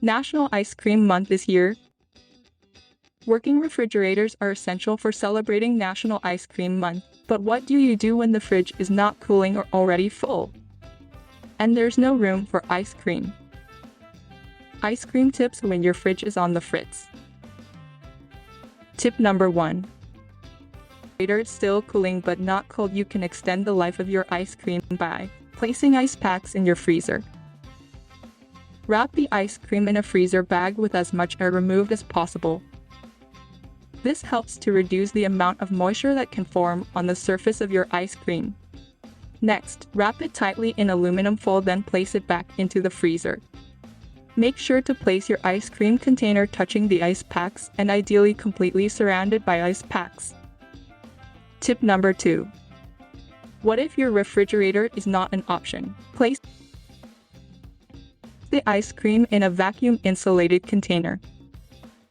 National Ice Cream Month is here. Working refrigerators are essential for celebrating National Ice Cream Month. But what do you do when the fridge is not cooling or already full? And there's no room for ice cream. Ice cream tips when your fridge is on the fritz. Tip number 1. Refrigerator is still cooling but not cold. You can extend the life of your ice cream by placing ice packs in your freezer. Wrap the ice cream in a freezer bag with as much air removed as possible. This helps to reduce the amount of moisture that can form on the surface of your ice cream. Next, wrap it tightly in aluminum foil, then place it back into the freezer. Make sure to place your ice cream container touching the ice packs and ideally completely surrounded by ice packs. Tip number 2. What if your refrigerator is not an option? Place the ice cream in a vacuum insulated container.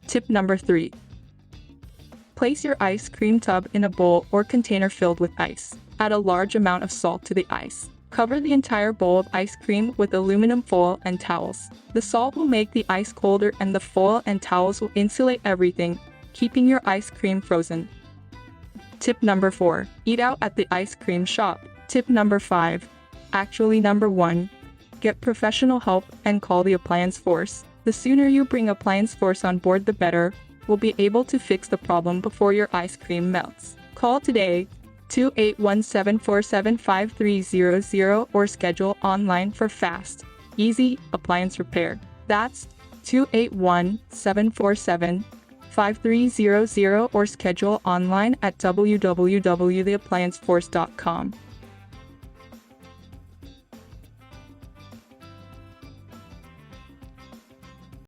Tip number 3. Place your ice cream tub in a bowl or container filled with ice. Add a large amount of salt to the ice. Cover the entire bowl of ice cream with aluminum foil and towels. The salt will make the ice colder and the foil and towels will insulate everything, keeping your ice cream frozen. Tip number 4. Eat out at the ice cream shop. Tip number 5. Actually number 1. Get professional help and call the appliance force. The sooner you bring appliance force on board, the better. We'll be able to fix the problem before your ice cream melts. Call today, 2817475300, or schedule online for fast, easy appliance repair. That's 2817475300, or schedule online at www.theapplianceforce.com.